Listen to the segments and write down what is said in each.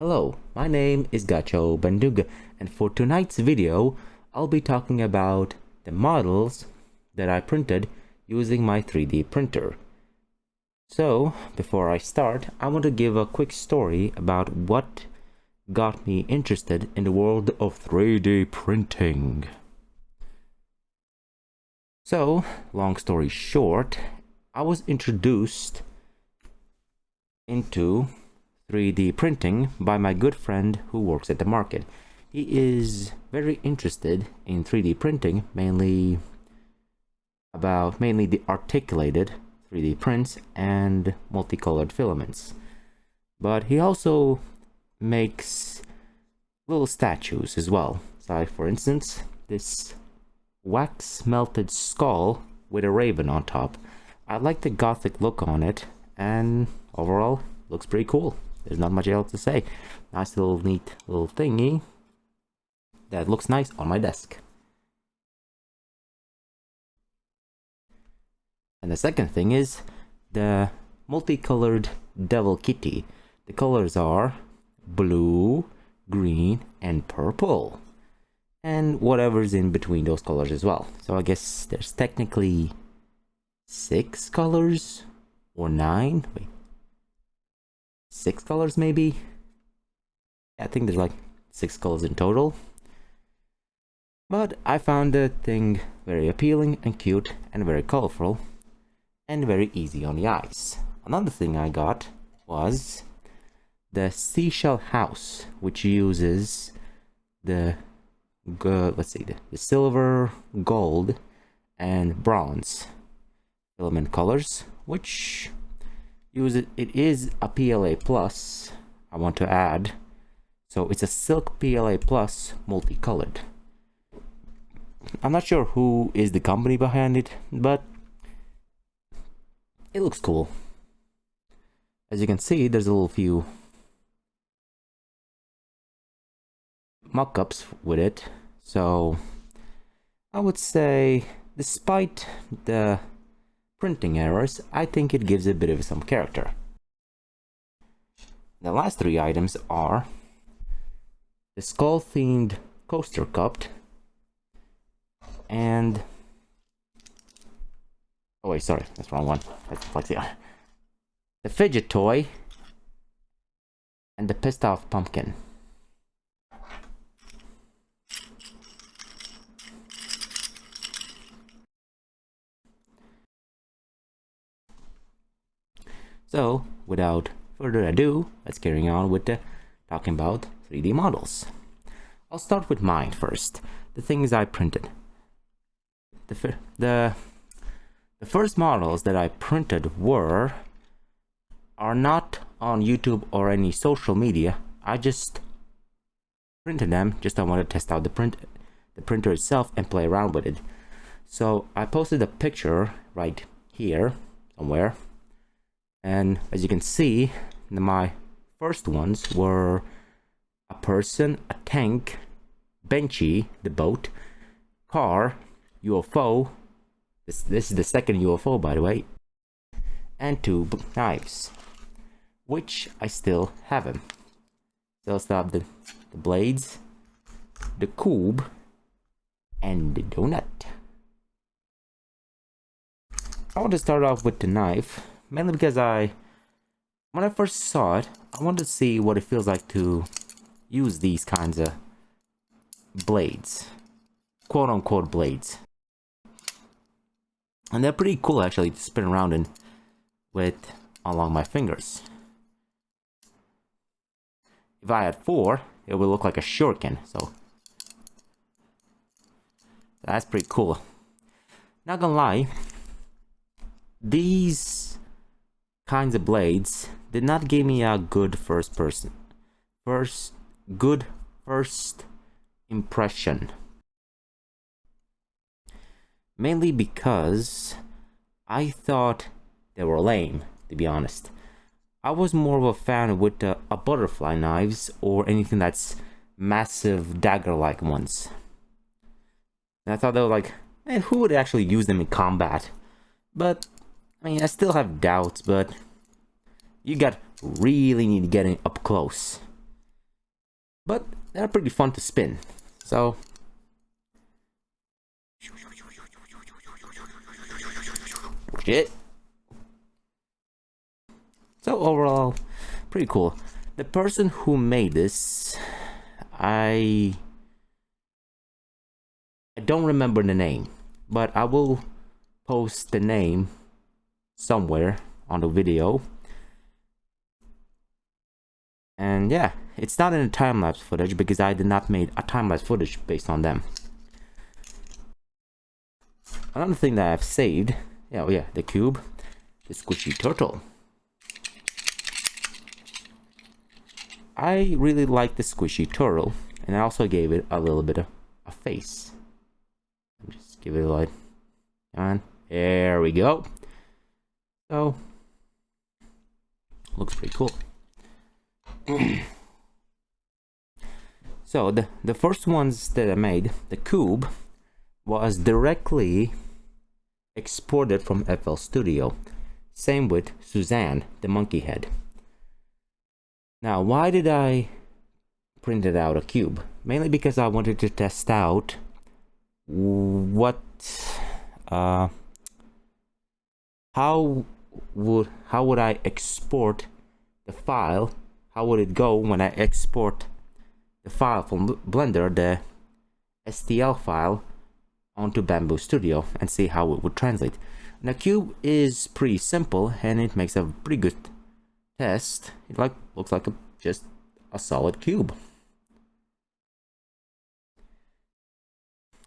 Hello, my name is Gacho Banduga, and for tonight's video, I'll be talking about the models that I printed using my 3D printer. So, before I start, I want to give a quick story about what got me interested in the world of 3D printing. So, long story short, I was introduced into 3D printing by my good friend who works at the market. He is very interested in 3D printing, mainly the articulated 3D prints and multicolored filaments. But he also makes little statues as well. So for instance, this wax melted skull with a raven on top. I like the gothic look on it, and overall looks pretty cool. There's not much else to say. Nice little neat little thingy that looks nice on my desk. And the second thing is the multicolored devil kitty. The colors are blue, green, and purple. And whatever's in between those colors as well. So I guess there's technically 6 colors or 9. Wait. 6 colors maybe? I think there's like 6 colors in total. But I found the thing very appealing and cute and very colorful and very easy on the eyes. Another thing I got was the seashell house, which uses the the silver, gold, and bronze filament colors, which it is a PLA plus, I want to add. So it's a silk PLA plus multicolored. I'm not sure who is the company behind it, but it looks cool. As you can see, there's a little few mock-ups with it. So I would say, despite the printing errors, I think it gives a bit of some character. The last 3 items are the skull themed coaster cup and oh wait, sorry, that's the wrong one. That's Flexi. The fidget toy and the pissed off pumpkin. So, without further ado, let's carry on with talking about 3D models. I'll start with mine first. The things I printed. The first models that I printed are not on YouTube or any social media. I just printed them. I wanted to test out the printer itself and play around with it. So I posted a picture right here somewhere. And as you can see, my first ones were a person, a tank, Benchy, the boat, car, UFO. This is the second UFO, by the way. And 2 knives, which I still have them. So I'll stop the blades, the cube, and the donut. I want to start off with the knife. Mainly because when I first saw it, I wanted to see what it feels like to use these kinds of blades, quote-unquote blades. And they're pretty cool actually to spin around along my fingers. If I had 4, it would look like a shuriken, so that's pretty cool. Not gonna lie, these kinds of blades did not give me a good first impression, mainly because I thought they were lame, to be honest. I was more of a fan with a butterfly knives or anything that's massive dagger like ones, and I thought they were like, man, who would actually use them in combat? But I mean, I still have doubts, but you really need to get up close. but they're pretty fun to spin. So shit. So overall, pretty cool. The person who made this, I don't remember the name, but I will post the name somewhere on the video. And yeah, it's not in a time-lapse footage because I did not make a time-lapse footage based on them. Another thing that I've saved, oh yeah, the cube, the squishy turtle. I really like the squishy turtle, and I also gave it a little bit of a face. Just give it a light. On. There we go. So, looks pretty cool. So the first ones that I made, the cube, was directly exported from FL Studio. Same with Suzanne, the monkey head. Now, why did I print out a cube? Mainly because I wanted to test out what how would I export the file? How would it go when I export the file from Blender, the STL file, onto Bamboo Studio, and see how it would translate. Now, cube is pretty simple, and it makes a pretty good test. It looks like just a solid cube.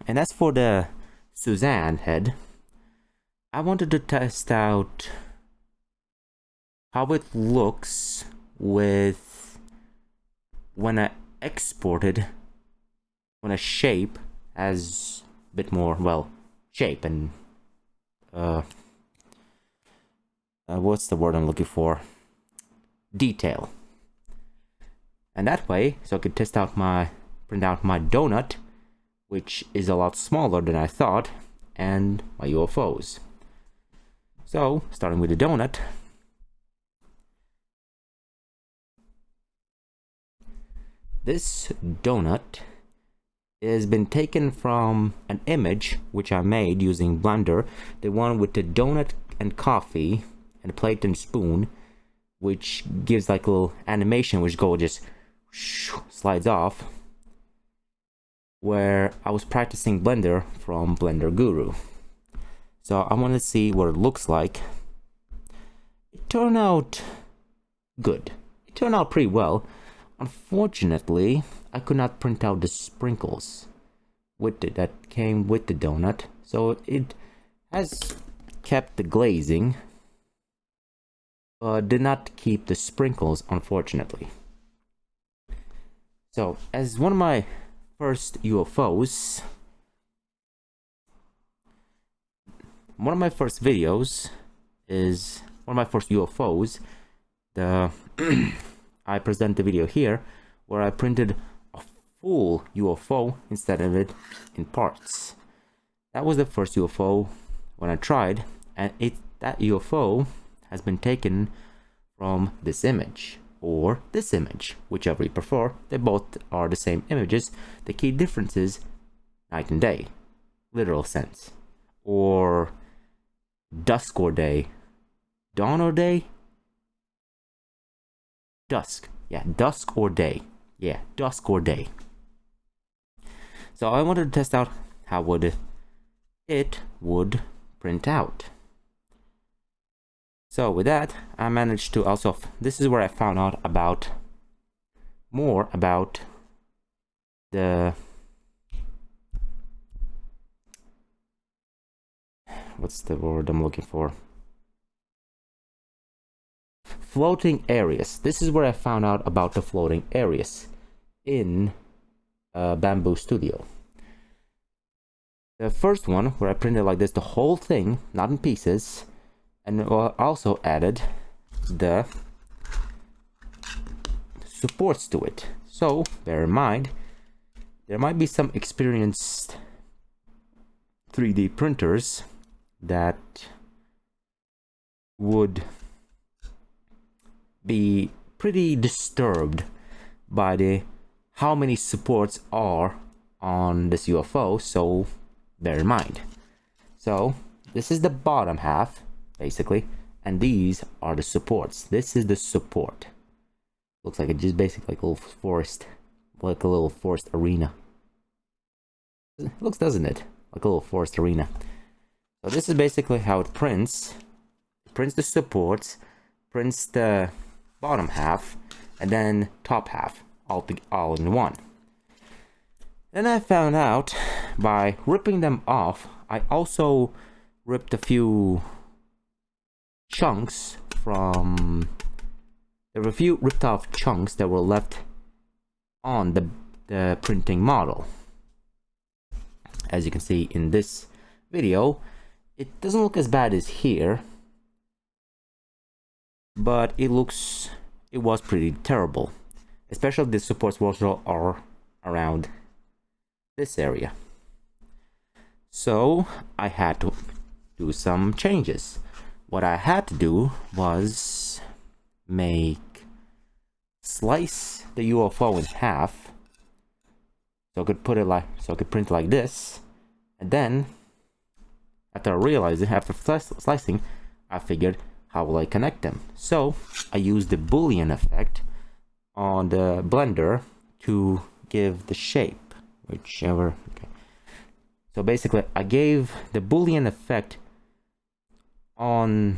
And as for the Suzanne head, I wanted to test out how it looks with when I exported, when a shape has a bit more, well, shape and what's the word I'm looking for? Detail. And that way, so I could test out print out my donut, which is a lot smaller than I thought, and my UFOs. So, starting with the donut. This donut has been taken from an image which I made using Blender, the one with the donut and coffee and a plate and spoon, which gives like a little animation which just slides off, where I was practicing Blender from Blender Guru. So I want to see what it looks like. It turned out good. It turned out pretty well. Unfortunately, I could not print out the sprinkles with it that came with the donut, so it has kept the glazing, but did not keep the sprinkles, unfortunately. So, as one of my first UFOs, one of my first videos is one of my first UFOs, I present the video here where I printed a full UFO instead of it in parts. That was the first UFO when I tried, and that UFO has been taken from this image or this image, whichever you prefer. They both are the same images. The key difference is night and day, literal sense, or dusk or day, dawn or day, dusk. Yeah, dusk or day. Yeah, dusk or day. So I wanted to test out how it would print out. So with that, I managed to also, this is where I found out more about the, what's the word I'm looking for? Floating areas. This is where I found out about the floating areas in Bamboo Studio. The first one, where I printed like this, the whole thing, not in pieces, and also added the supports to it. So, bear in mind, there might be some experienced 3D printers that would be pretty disturbed by the how many supports are on this UFO, so bear in mind. So this is the bottom half basically, and these are the supports. This is the support. Looks like it just basically like a little forest, like a little forest arena. It looks, doesn't it? Like a little forest arena. So this is basically how it prints. It prints the supports, prints the bottom half, and then top half, all in one. Then I found out by ripping them off, I also ripped a few chunks from... There were a few ripped off chunks that were left on the printing model. As you can see in this video, it doesn't look as bad as here, but it was pretty terrible. Especially the supports also are around this area. So I had to do some changes. What I had to do was slice the UFO in half, so I could put it like, so I could print it like this, and then after I realized it, after slicing, I figured how will I connect them. So I used the Boolean effect on the blender to give the shape, whichever. Okay. So basically, I gave the Boolean effect on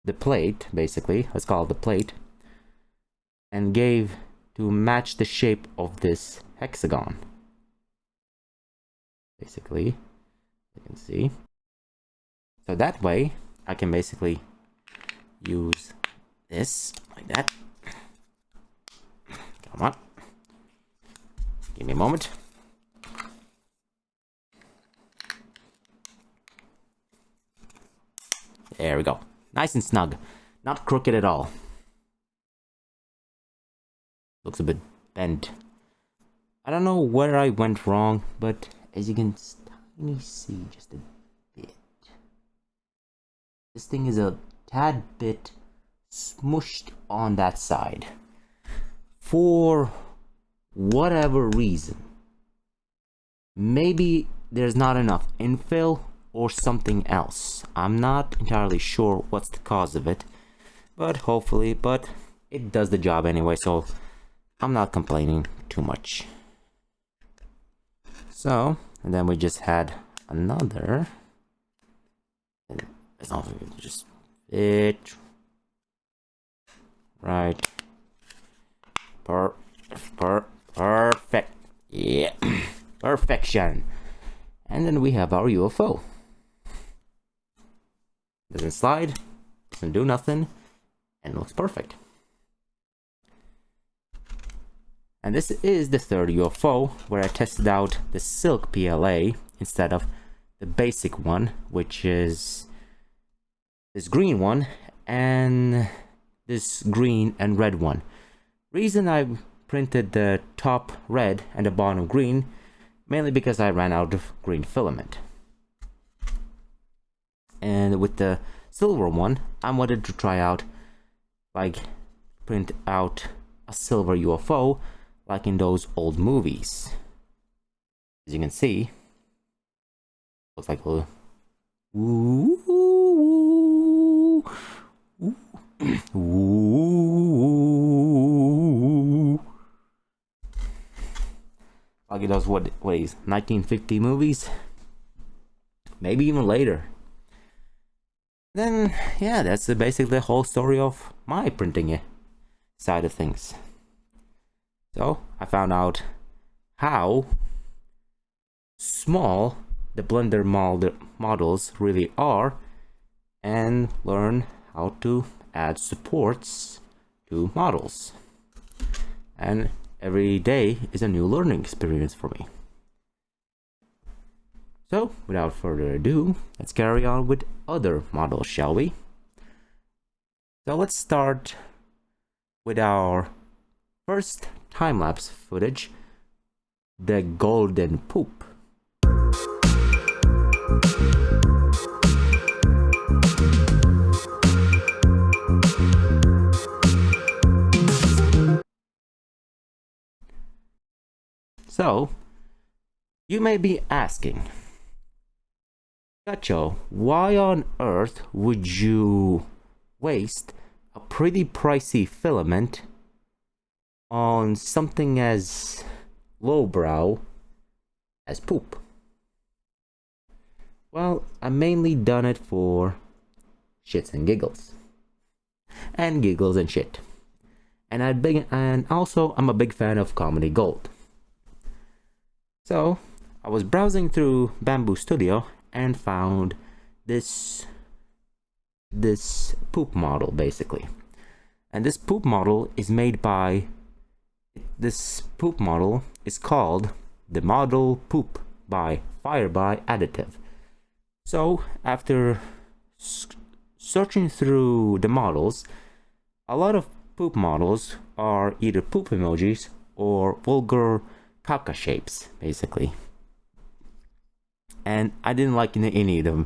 the plate, basically, let's call it the plate, and gave to match the shape of this hexagon. Basically, you can see. So that way, I can basically use this like that. Come on. Give me a moment. There we go. Nice and snug. Not crooked at all. Looks a bit bent. I don't know where I went wrong, but as you can tiny see just a bit. This thing is a tad bit smushed on that side. For whatever reason. Maybe there's not enough infill or something else. I'm not entirely sure what's the cause of it, but hopefully, but it does the job anyway, so I'm not complaining too much. So, and then we just had another, as long as we just fit right, perfect, yeah, perfection. And then we have our UFO. Doesn't slide, doesn't do nothing, and looks perfect. And this is the third UFO where I tested out the silk PLA instead of the basic one, which is this green one and this green and red one. Reason I printed the top red and the bottom green, mainly because I ran out of green filament. And with the silver one, I wanted to try out, like, print out a silver UFO like in those old movies. As you can see, looks like a ooh, ooh, ooh, like in those what is 1950 movies, maybe even later. Then yeah, that's basically the whole story of my printing side of things. So I found out how small the Blender models really are, and learn how to add supports to models. And every day is a new learning experience for me. So without further ado, let's carry on with other models, shall we? So let's start with our first time-lapse footage, the golden poop. So, you may be asking, Gacho, why on earth would you waste a pretty pricey filament on something as lowbrow as poop? Well, I mainly done it for shits and giggles. And giggles and shit. And also I'm a big fan of comedy gold. So I was browsing through Bamboo Studio and found this poop model basically. And this poop model is called the Model Poop by Fyrby Additive. So after searching through the models, a lot of poop models are either poop emojis or vulgar caca shapes, basically. And I didn't like any of them.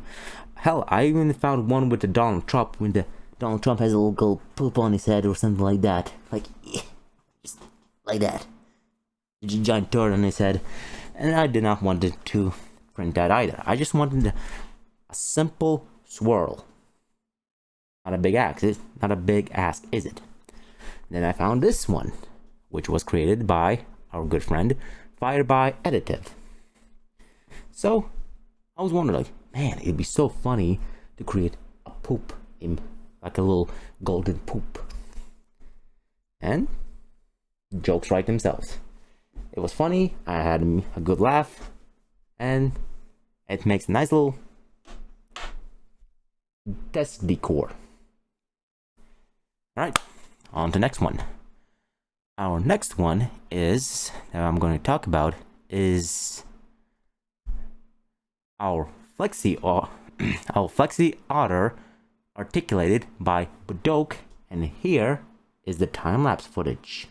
Hell, I even found one with the Donald Trump, when the Donald Trump has a little poop on his head or something like that. Like, just like that. A giant turd on his head. And I did not want to print that either. I just wanted a simple swirl. Not a big ask, is it? Then I found this one, which was created by our good friend Fyrby Additive. So I was wondering, like, man, it'd be so funny to create a poop in like a little golden poop. And jokes write themselves. It was funny, I had a good laugh, and it makes a nice little desk decor. Alright, on to the next one. Our next one is, that I'm going to talk about, is our Flexi Otter articulated by Bodoke, and here is the time-lapse footage.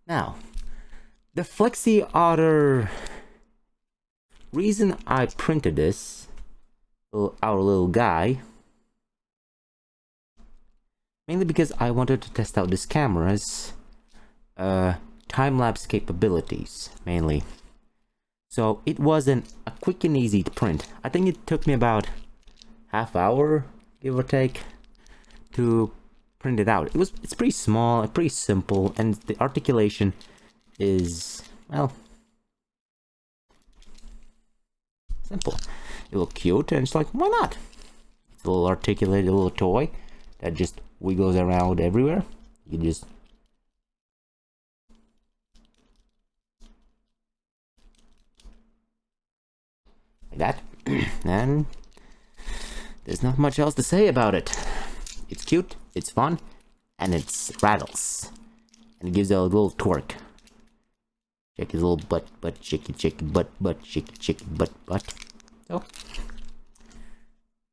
Now, the Flexi Otter, reason I printed this, our little guy, mainly because I wanted to test out this camera's time-lapse capabilities, mainly. So it wasn't a quick and easy to print. I think it took me about half hour, give or take, to print it out. It's pretty small, pretty simple, and the articulation is, well, simple. It looks cute, and it's like, why not? It's a little articulated little toy that just wiggles around everywhere. You can just like that. And there's not much else to say about it. It's cute, it's fun, and it rattles. And it gives it a little twerk. Shake his little butt, shaky, butt, shaky, butt. So,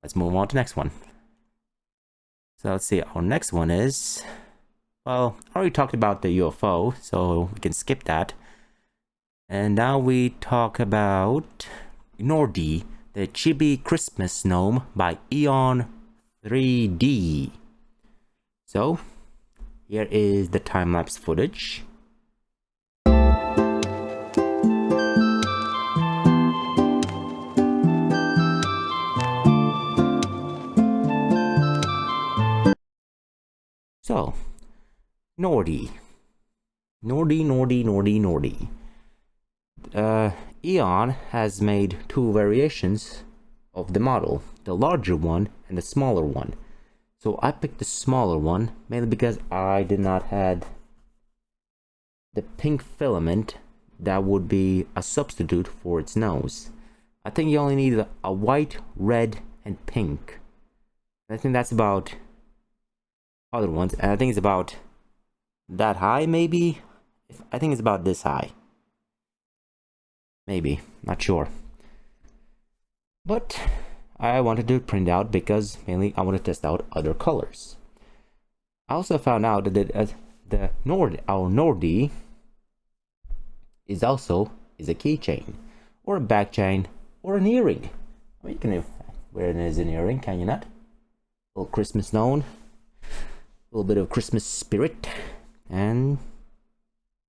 let's move on to the next one. So let's see, our next one is, well, I already talked about the UFO, so we can skip that. And now we talk about Nordi, the Chibi Christmas Gnome by Eon 3D. So, here is the time-lapse footage. So, Nordi. Eon has made two variations of the model, the larger one and the smaller one. So I picked the smaller one mainly because I did not have the pink filament that would be a substitute for its nose. I think you only need a white, red, and pink. I think that's about other ones, and I think it's about that high, maybe. I think it's about this high. Maybe, not sure. But I wanted to print out because mainly I want to test out other colors. I also found out that our Nordi is also a keychain, or a back chain, or an earring. I mean, you can wear it as an earring, can you not? A little Christmas known, a little bit of Christmas spirit, and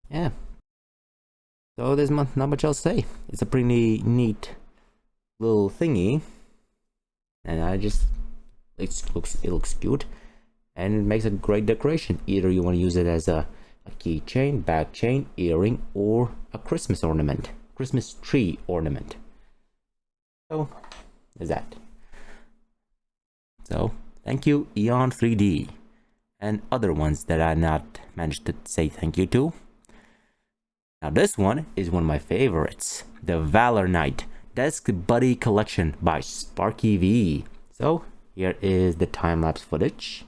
yeah. So there's not much else to say. It's a pretty neat little thingy, and it looks cute, and it makes a great decoration. Either you want to use it as a keychain, back chain, earring, or a Christmas ornament, Christmas tree ornament. So there's that. So thank you Eon 3D and other ones that I not managed to say thank you to. Now this one is one of my favorites, the Valor Knight Desk Buddy Collection by SparkyV. So here is the time-lapse footage.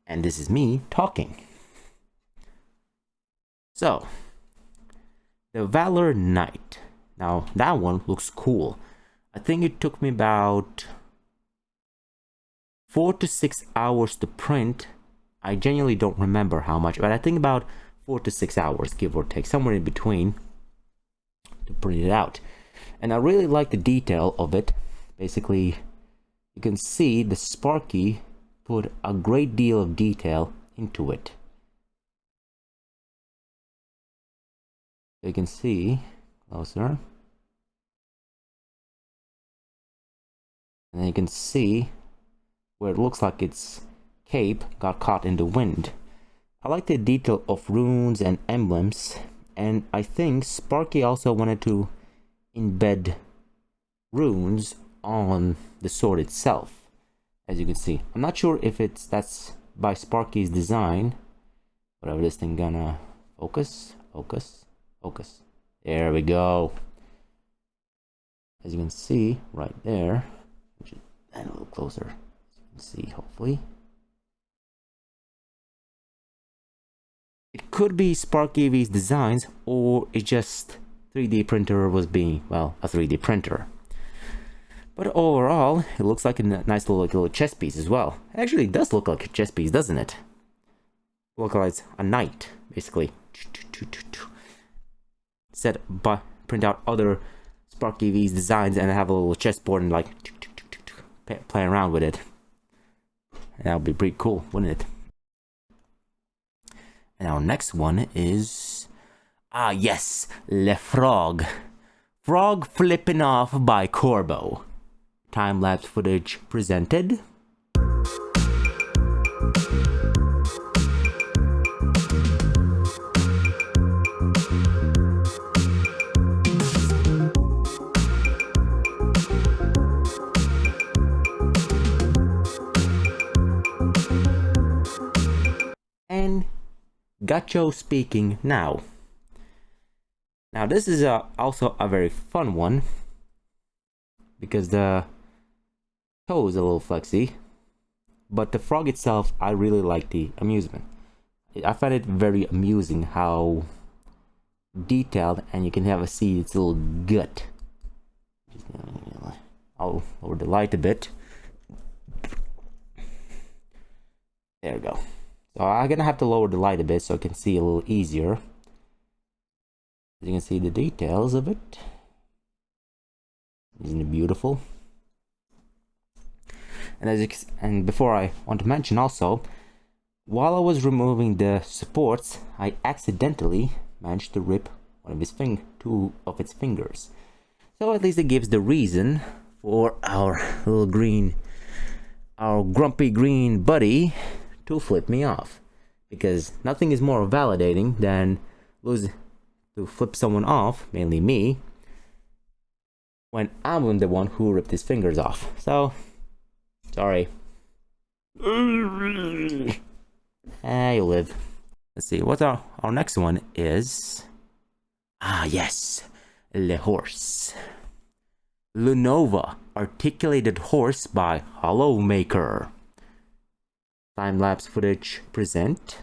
And this is me talking. So, the Valor Knight. Now, that one looks cool. I think it took me about 4 to 6 hours to print. I genuinely don't remember how much, but I think about 4 to 6 hours, give or take, somewhere in between, to print it out. And I really like the detail of it. Basically, you can see the Sparky put a great deal of detail into it. You can see closer, and then you can see where it looks like its cape got caught in the wind. I like the detail of runes and emblems, and I think Sparky also wanted to embed runes on the sword itself. As you can see, I'm not sure if that's by Sparky's design. Whatever this thing gonna focus. There we go. As you can see right there, and a little closer. As you can see, hopefully. It could be SparkyV's designs, or it just 3D printer was being, well, a 3D printer. But overall, it looks like a nice little chess piece as well. Actually, it does look like a chess piece, doesn't it? Looks like a knight, basically. Print out other SparkyV's designs and have a little chessboard and like play around with it. And that would be pretty cool, wouldn't it? And our next one is... ah, yes! Le Frog. Frog Flipping Off by Corbo. Time-lapse footage presented. And Gacho speaking now. Now this is also a very fun one, because the toe is a little flexy, but the frog itself, I really like the amusement. I find it very amusing how detailed, and you can have a see its little gut. I'll lower the light a bit. There we go. So I'm gonna have to lower the light a bit so I can see a little easier. You can see the details of it. Isn't it beautiful? And before I want to mention also, while I was removing the supports, I accidentally managed to rip two of its fingers. So at least it gives the reason for our grumpy green buddy to flip me off, because nothing is more validating than to flip someone off, mainly me, when I'm the one who ripped his fingers off. So, sorry. You live. Let's see, what's our next one is... Ah, yes, the horse. Lunova, articulated horse by Hollowmaker. Time-lapse footage present.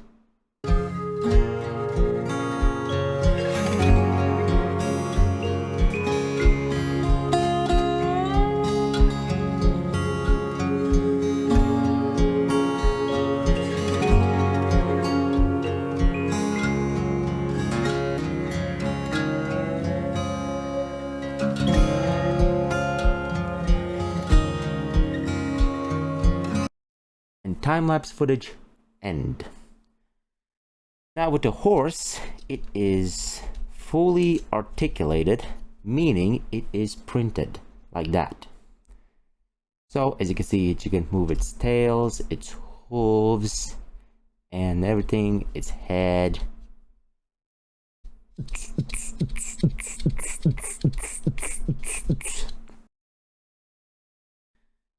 Time-lapse footage end. Now with the horse, it is fully articulated, meaning it is printed like that. So as you can see, you can move its tails, its hooves, and everything, its head.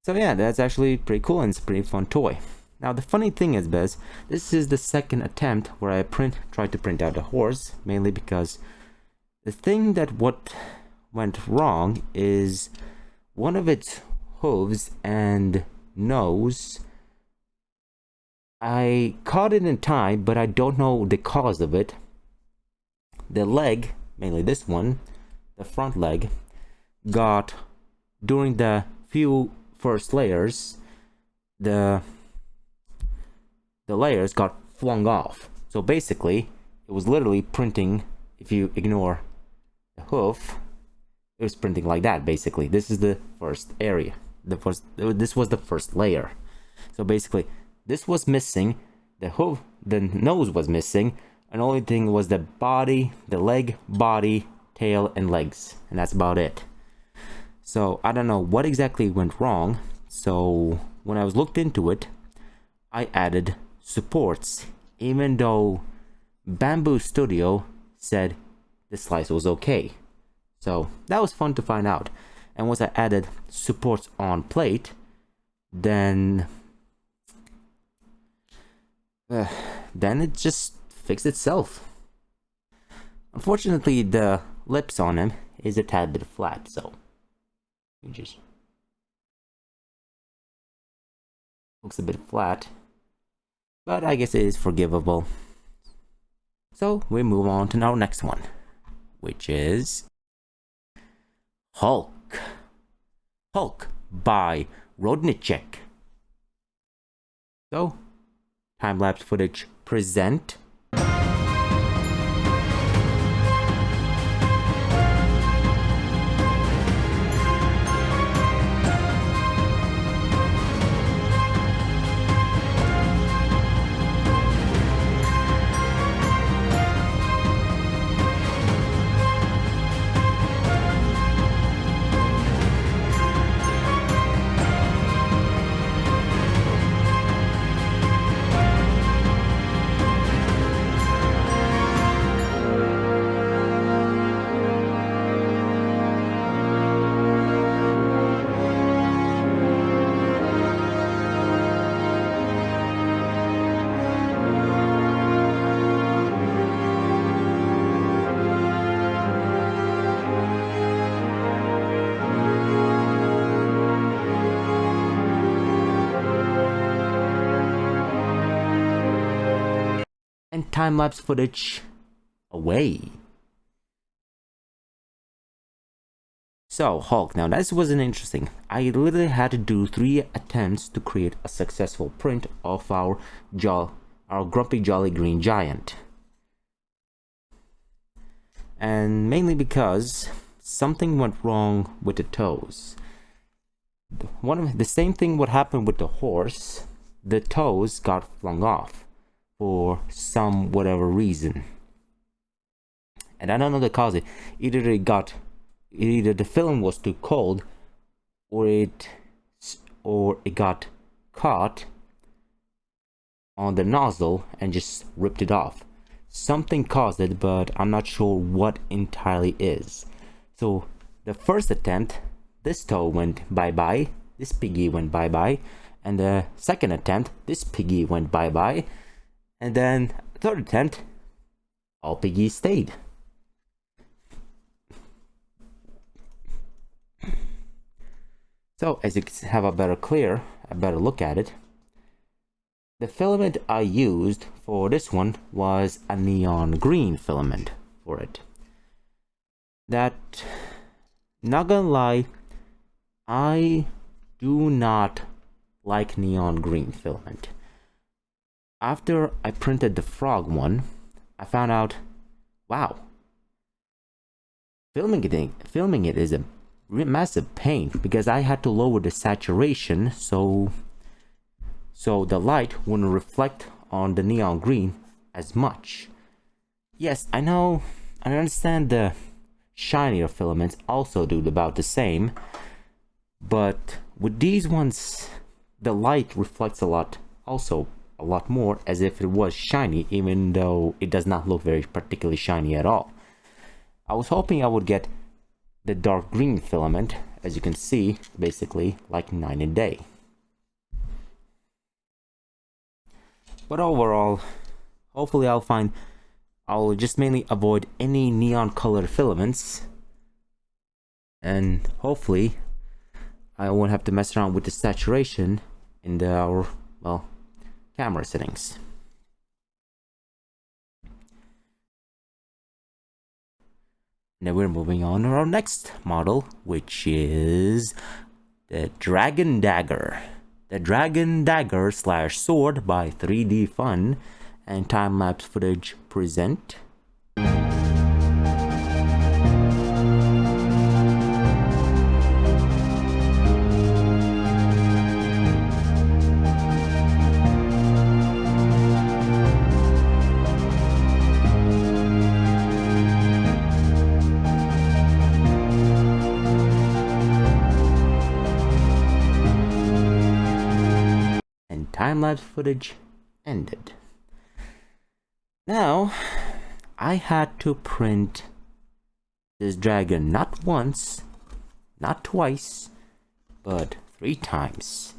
So yeah, that's actually pretty cool and it's a pretty fun toy. Now the funny thing is, Bez, this is the second attempt where I tried to print out a horse, mainly because the thing that what went wrong is one of its hooves and nose. I caught it in time, but I don't know the cause of it. The leg, mainly this one, the front leg, got, during the few first layers, the layers got flung off. So basically, it was literally printing, if you ignore the hoof, it was printing like that, basically. This is the first area. This was the first layer. So basically, this was missing, the hoof, the nose was missing, and only thing was the body, the leg, body, tail, and legs. And that's about it. So I don't know what exactly went wrong. So when I was looked into it, I added supports, even though Bamboo Studio said the slice was okay. So that was fun to find out. And once I added supports on plate, then it just fixed itself. Unfortunately, the lips on him is a tad bit flat, so just looks a bit flat, but I guess it is forgivable. So we move on to our next one, which is Hulk by Roudniček. So time-lapse footage present. And time-lapse footage away. So Hulk, now this wasn't interesting. I literally had to do 3 attempts to create a successful print of our grumpy jolly green giant. And mainly because something went wrong with the toes. The same thing would happen with the horse. The toes got flung off for some whatever reason, and I don't know the cause. Either the film was too cold, or it got caught on the nozzle and just ripped it off. Something caused it, but I'm not sure what entirely is. So the first attempt, this toe went bye-bye, this piggy went bye-bye, and the second attempt, this piggy went bye-bye, and then third attempt, all piggies stayed. So as you can have a better look at it, the filament I used for this one was a neon green filament for it. That, not gonna lie, I do not like neon green filament. After I printed the frog one, I found out, wow, filming it is a massive pain, because I had to lower the saturation so the light wouldn't reflect on the neon green as much. Yes, I know, I understand the shinier filaments also do about the same, but with these ones the light reflects a lot more, as if it was shiny, even though it does not look very particularly shiny at all. I was hoping I would get the dark green filament, as you can see, basically like night and day. But overall, hopefully I'll just mainly avoid any neon colored filaments, and hopefully I won't have to mess around with the saturation in our camera settings. Now we're moving on to our next model, which is the Dragon Dagger. The Dragon Dagger / Sword by 3D Fun and time-lapse footage present. Time-lapse footage ended. Now, I had to print this dragon not once, not twice, but 3 times,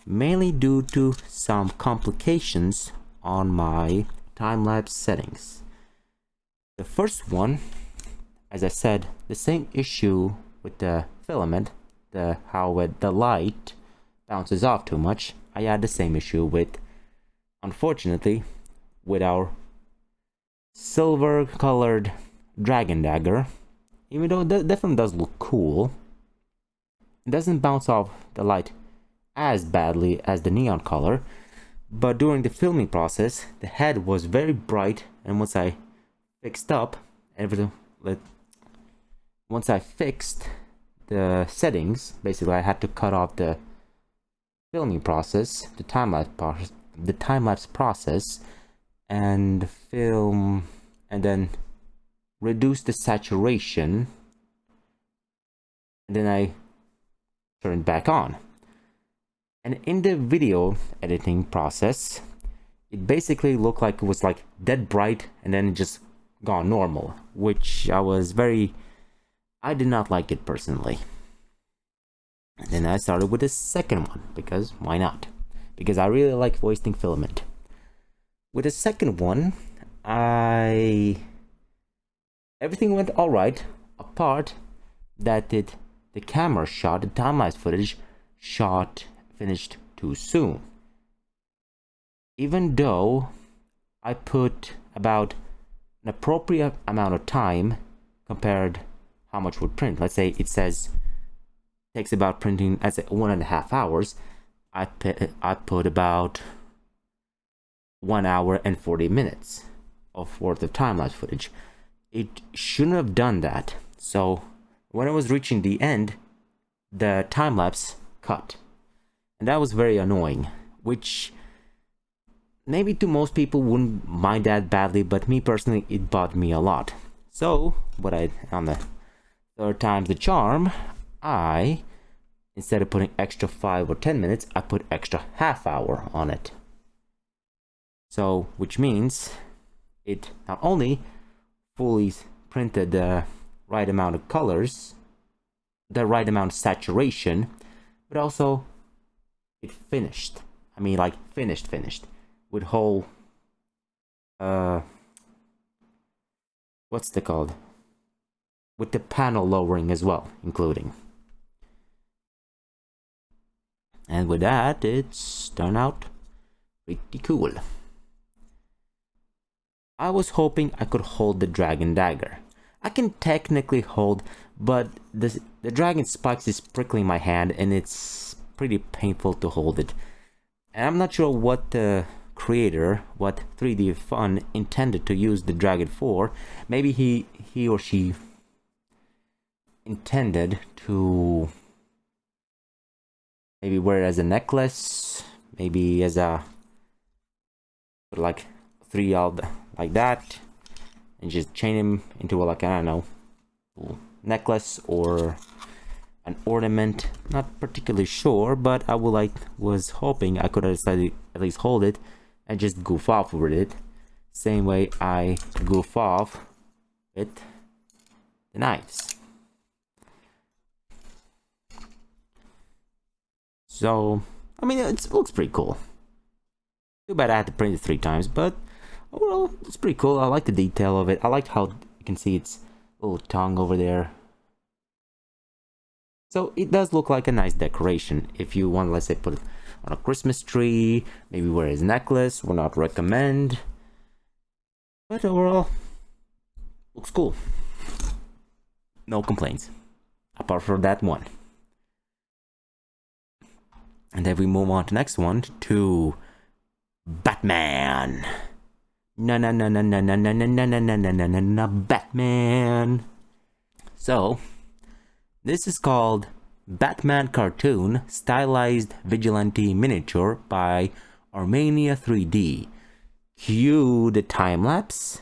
mainly due to some complications on my time-lapse settings. The first one, as I said, the same issue with the filament, how the light bounces off too much. I had the same issue with, unfortunately, with our silver colored Dragon Dagger. Even though it definitely does look cool, it doesn't bounce off the light as badly as the neon color. But during the filming process, the head was very bright, and once I fixed up everything, once I fixed the settings, basically I had to cut off the filming process, the time-lapse process, and film, and then reduce the saturation, and then I turned back on. And in the video editing process, it basically looked like it was like dead bright and then just gone normal, which I did not like it personally. And then I started with the second one, because why not? Because I really like wasting filament. With the second one, everything went alright, apart that the camera shot, the time-lapse footage finished too soon. Even though I put about an appropriate amount of time compared how much would print. Let's say it says takes about printing, I say 1.5 hours. I put about 1 hour and 40 minutes worth of time-lapse footage. It shouldn't have done that. So when I was reaching the end, the time-lapse cut, and that was very annoying, which maybe to most people wouldn't mind that badly, but me personally, it bothered me a lot. So on the third time's the charm, instead of putting extra 5 or 10 minutes, I put extra half hour on it. So, which means it not only fully printed the right amount of colors the right amount of saturation, but also it finished. I mean, like finished with whole what's it called? With the panel lowering as well, including. And with that, it's turned out pretty cool. I was hoping I could hold the dragon dagger. I can technically hold, but the dragon spikes is prickling my hand and it's pretty painful to hold it. And I'm not sure what the creator, what 3D Fun intended to use the dragon for. Maybe he or she intended to maybe wear it as a necklace, maybe as a like 3 of like that, and just chain him into a, like, I don't know, necklace or an ornament. Not particularly sure, but I was hoping I could at least hold it and just goof off with it, same way I goof off with the knives. So, I mean, it looks pretty cool. Too bad I had to print it 3 times, but overall, it's pretty cool. I like the detail of it. I like how you can see its little tongue over there. So it does look like a nice decoration. If you want, let's say, put it on a Christmas tree, maybe wear it as a necklace, would not recommend. But overall, looks cool. No complaints, apart from that one. And then we move on to the next one, to Batman. Batman. So, this is called Batman Cartoon Stylized Vigilante Miniature by Armenia 3D. Cue the time lapse.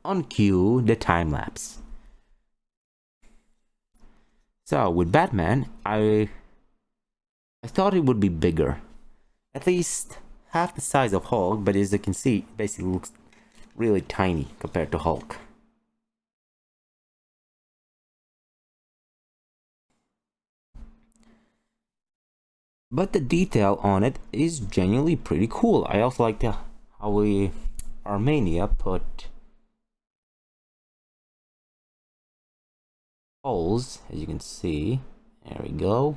On cue the time lapse. So with Batman, I thought it would be bigger, at least half the size of Hulk, but as you can see, it basically looks really tiny compared to Hulk. But the detail on it is genuinely pretty cool. I also like how Armenia put holes, as you can see. There we go.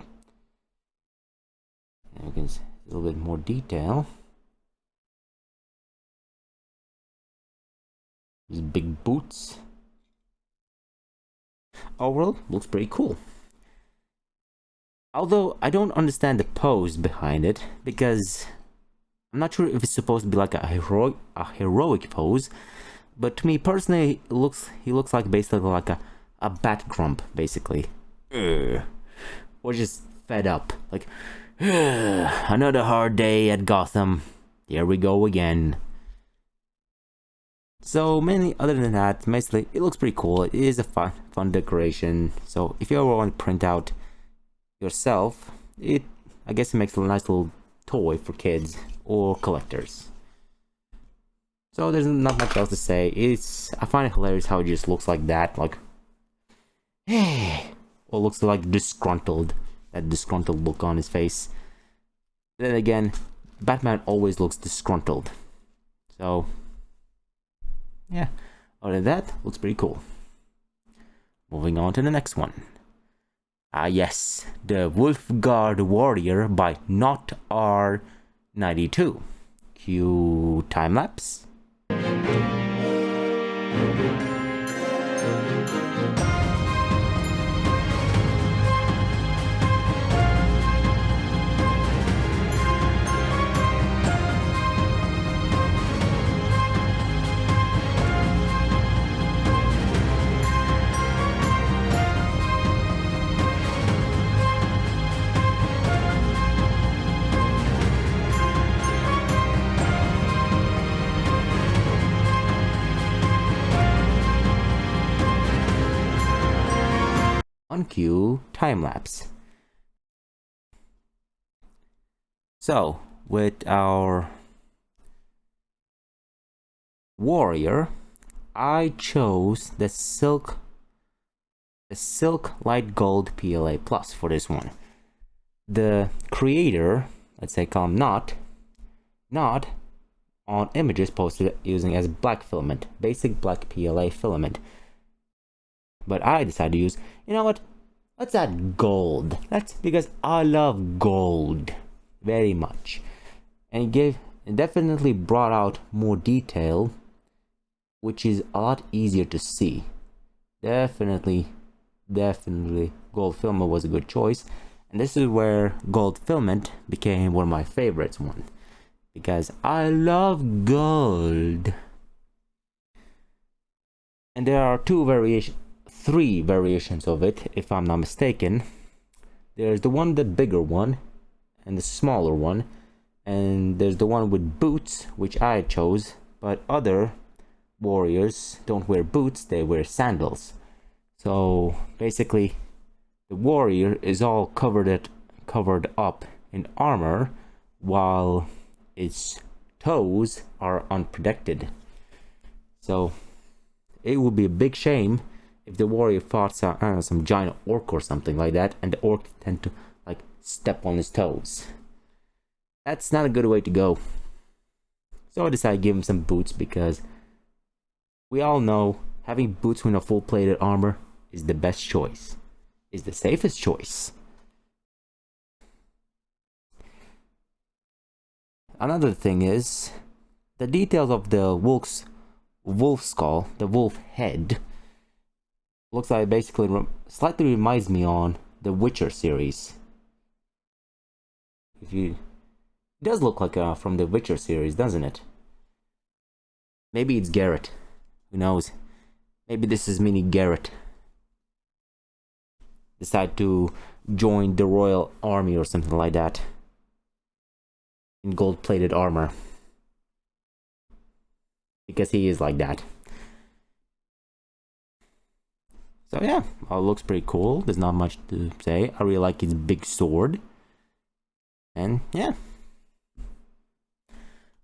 And we can see a little bit more detail. These big boots. Overall, looks pretty cool. Although I don't understand the pose behind it, because I'm not sure if it's supposed to be like a heroic pose, but to me personally, he looks like basically like a bat grump, basically. Or just fed up, like, another hard day at Gotham, here we go again. So mainly, other than that, basically it looks pretty cool. It is a fun decoration, so if you ever want to print out yourself, I guess it makes a nice little toy for kids or collectors. So there's not much else to say. I find it hilarious how it just looks like that, like, or looks like disgruntled, that disgruntled look on his face. Then again, Batman always looks disgruntled. So yeah, other than that, looks pretty cool. Moving on to the next one. Yes, the Wolfguard Warrior by Not R92. Cue time lapse. on cue time-lapse. So, with our warrior, I chose the silk light gold PLA plus for this one. The creator, let's say call him not on images posted using as black filament, basic black PLA filament. But I decided to use, you know what, let's add gold. That's because I love gold very much. And it definitely brought out more detail, which is a lot easier to see. Definitely gold filament was a good choice. And this is where gold filament became one of my favorites one. Because I love gold. And there are three variations of it, if I'm not mistaken. There's the bigger one, and the smaller one. And there's the one with boots, which I chose. But other warriors don't wear boots, they wear sandals. So basically, the warrior is all covered up in armor, while its toes are unprotected. So it would be a big shame if the warrior fought some giant orc or something like that, and the orc tend to like step on his toes. That's not a good way to go. So I decided to give him some boots, because we all know having boots with a full plated armor is the best choice, is the safest choice. Another thing is the details of the wolf skull, the wolf head, looks like basically slightly reminds me on the Witcher series. It does look like from the Witcher series, doesn't it? Maybe it's Garrett. Who knows? Maybe this is mini Garrett. Decide to join the royal army or something like that. In gold-plated armor. Because he is like that. So yeah, it looks pretty cool. There's not much to say. I really like his big sword. And yeah.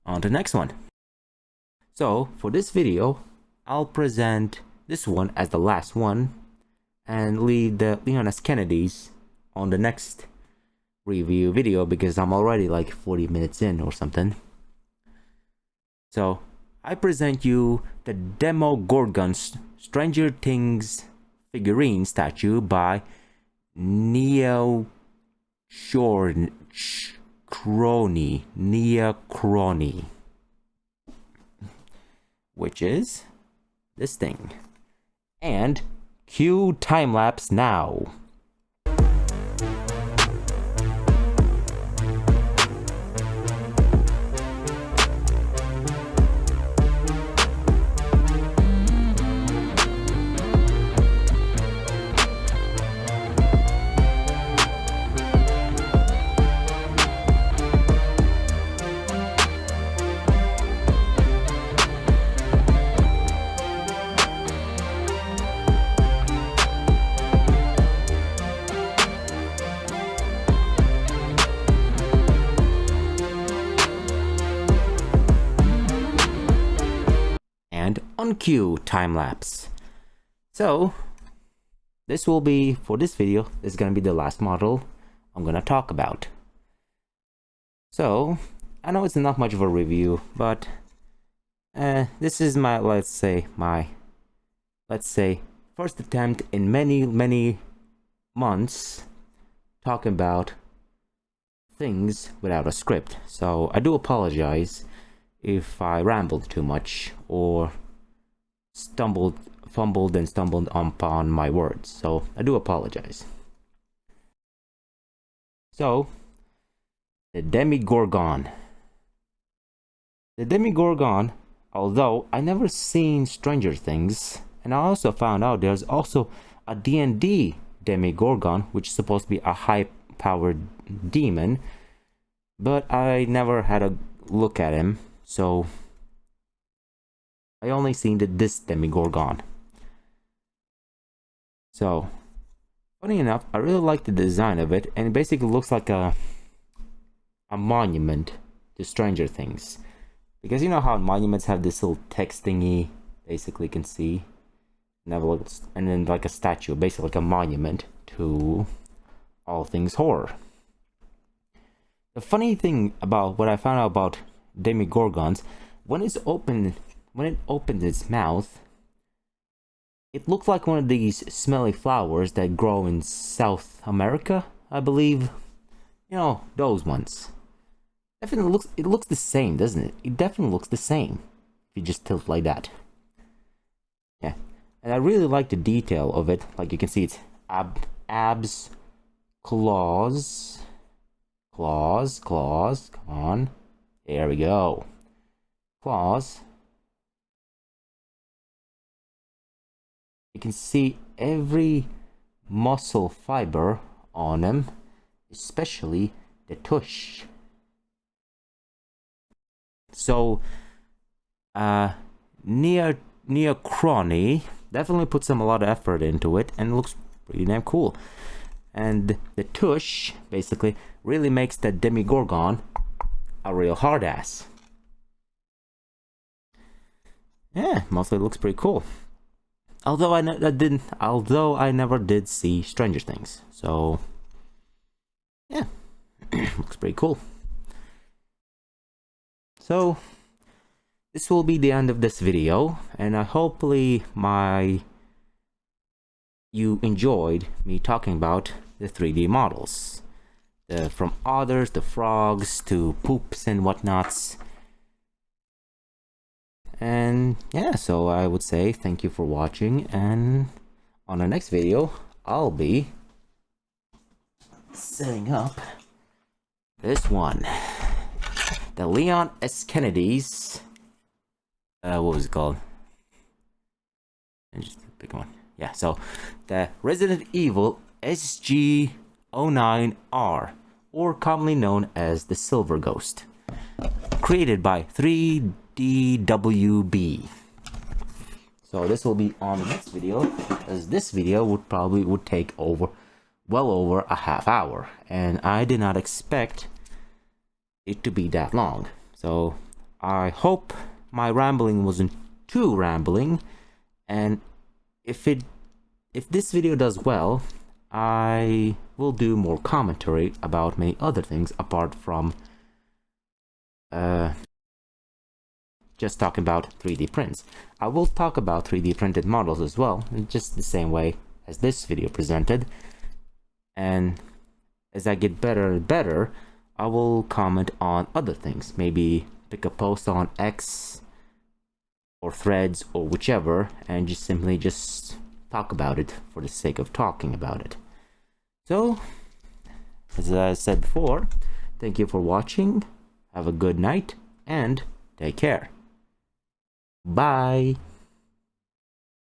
On to the next one. So, for this video, I'll present this one as the last one, and leave the Leon S. Kennedy's on the next review video, because I'm already like 40 minutes in or something. So, I present you the Demogorgon Stranger Things figurine statue by Nieuchronny, which is this thing. And cue time lapse now. On cue time lapse. So this will be, for this video, this is gonna be the last model I'm gonna talk about. So I know it's not much of a review, but this is my let's say first attempt in many months talking about things without a script. So I do apologize if I rambled too much or fumbled and stumbled upon my words, so I do apologize. So, the Demogorgon. The Demogorgon, although I never seen Stranger Things, and I also found out there's also a D&D Demogorgon, which is supposed to be a high-powered demon, but I never had a look at him, so I only seen this Demogorgon. So, Funny enough, I really like the design of it, and it basically looks like a monument to Stranger Things. Because you know how monuments have this little text thingy, basically you can see, and then like a statue, basically like a monument to all things horror. The funny thing about what I found out about Demogorgons, when it opens its mouth, it looked like one of these smelly flowers that grow in South America, I believe. You know, those ones. Definitely it looks the same, doesn't it? It definitely looks the same. If you just tilt like that. Yeah. And I really like the detail of it. Like you can see it's abs, claws, come on. There we go. Claws. You can see every muscle fiber on them, especially the tush. So, Nieuchronny definitely put a lot of effort into it, and it looks pretty damn cool. And the tush basically really makes the Demogorgon a real hard ass. Yeah, mostly looks pretty cool. Although I never did see Stranger Things, so yeah, looks pretty cool. So this will be the end of this video, and hopefully you enjoyed me talking about the 3D models, from otters to frogs to poops and whatnots. And yeah, so I would say thank you for watching, and on the next video I'll be setting up this one, the Leon S. Kennedy's what was it called? And just pick one. Yeah, so the Resident Evil SG09R, or commonly known as the Silver Ghost, created by 3DWB. So this will be on the next video, because this video would take well over a half hour, and I did not expect it to be that long. So I hope my rambling wasn't too rambling, and if this video does well, I will do more commentary about many other things apart from just talking about 3D prints. I will talk about 3D printed models as well, in just the same way as this video presented. And as I get better and better, I will comment on other things. Maybe pick a post on X or Threads or whichever, and just simply talk about it for the sake of talking about it. So, as I said before, thank you for watching. Have a good night and take care. Bye.